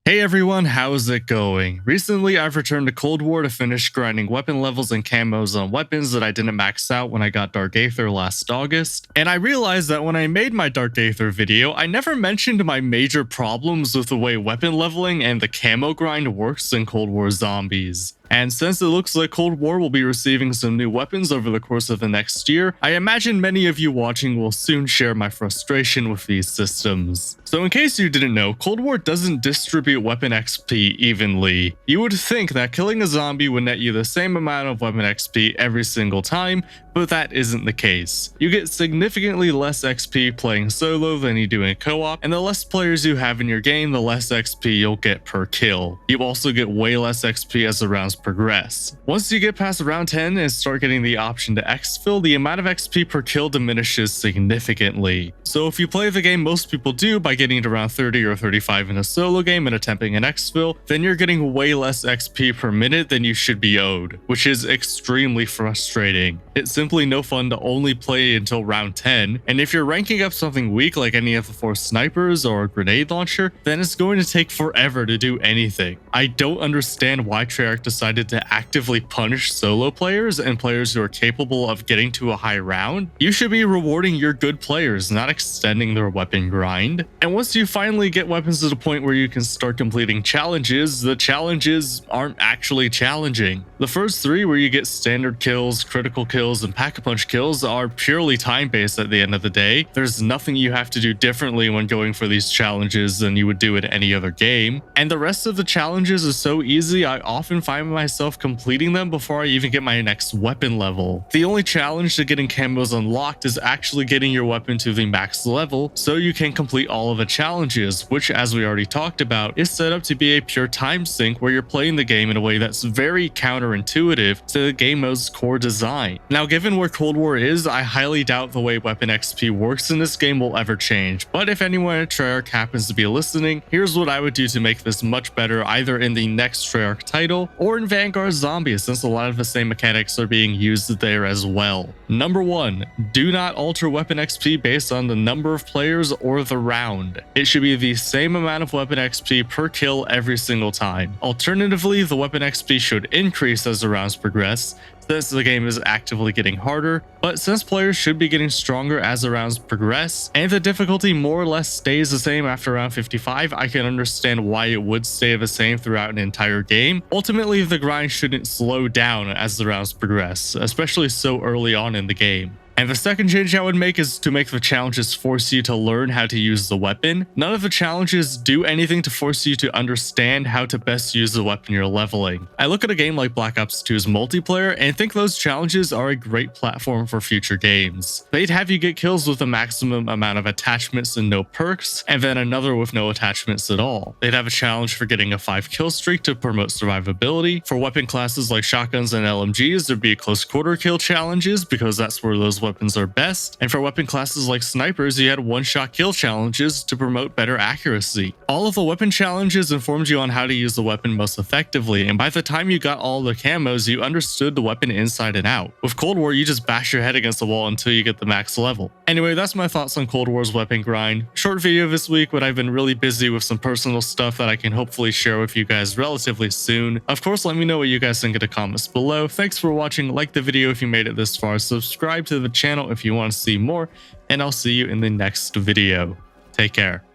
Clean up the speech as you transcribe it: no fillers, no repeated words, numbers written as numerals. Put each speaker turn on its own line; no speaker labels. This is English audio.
Hey everyone, how's it going? Recently, I've returned to Cold War to finish grinding weapon levels and camos on weapons that I didn't max out when I got Dark Aether last August, and I realized that when I made my Dark Aether video, I never mentioned my major problems with the way weapon leveling and the camo grind works in Cold War Zombies. And since it looks like Cold War will be receiving some new weapons over the course of the next year, I imagine many of you watching will soon share my frustration with these systems. So in case you didn't know, Cold War doesn't distribute weapon XP evenly. You would think that killing a zombie would net you the same amount of weapon XP every single time, but that isn't the case. You get significantly less XP playing solo than you do in co-op, and the less players you have in your game, the less XP you'll get per kill. You also get way less XP as the rounds progress. Once you get past round 10 and start getting the option to exfil, the amount of XP per kill diminishes significantly. So if you play the game most people do by getting to around 30 or 35 in a solo game and attempting an exfil, then you're getting way less XP per minute than you should be owed, which is extremely frustrating. It's simply no fun to only play until round 10, and if you're ranking up something weak like any of the 4 snipers or a grenade launcher, then it's going to take forever to do anything. I don't understand why Treyarch decided to actively punish solo players and players who are capable of getting to a high round. You should be rewarding your good players, not extending their weapon grind. And once you finally get weapons to the point where you can start completing challenges, the challenges aren't actually challenging. The first 3, where you get standard kills, critical kills, and pack-a-punch kills, are purely time-based at the end of the day. There's nothing you have to do differently when going for these challenges than you would do in any other game. And the rest of the challenges is so easy, I often find myself completing them before I even get my next weapon level. The only challenge to getting camos unlocked is actually getting your weapon to the max level so you can complete all of the challenges, which, as we already talked about, is set up to be a pure time sink where you're playing the game in a way that's very counterintuitive to the game mode's core design. Now, given where Cold War is, I highly doubt the way weapon XP works in this game will ever change, but if anyone at Treyarch happens to be listening, here's what I would do to make this much better either in the next Treyarch title or in Vanguard Zombies, since a lot of the same mechanics are being used there as well. Number 1, do not alter weapon XP based on the number of players or the round. It should be the same amount of weapon XP per kill every single time. Alternatively, the weapon XP should increase as the rounds progress, since the game is actively getting harder, but since players should be getting stronger as the rounds progress, and the difficulty more or less stays the same after round 55, I can understand why it would stay the same throughout an entire game. Ultimately, the grind shouldn't slow down as the rounds progress, especially so early on in the game. And the second change I would make is to make the challenges force you to learn how to use the weapon. None of the challenges do anything to force you to understand how to best use the weapon you're leveling. I look at a game like Black Ops 2's multiplayer and think those challenges are a great platform for future games. They'd have you get kills with a maximum amount of attachments and no perks, and then another with no attachments at all. They'd have a challenge for getting a 5 kill streak to promote survivability. For weapon classes like shotguns and LMGs, there'd be close quarter kill challenges because that's where those weapons are best, and for weapon classes like snipers, you had one-shot kill challenges to promote better accuracy. All of the weapon challenges informed you on how to use the weapon most effectively, and by the time you got all the camos, you understood the weapon inside and out. With Cold War, you just bash your head against the wall until you get the max level. Anyway, that's my thoughts on Cold War's weapon grind. Short video this week, but I've been really busy with some personal stuff that I can hopefully share with you guys relatively soon. Of course, let me know what you guys think in the comments below. Thanks for watching, like the video if you made it this far, subscribe to the channel if you want to see more, and I'll see you in the next video. Take care.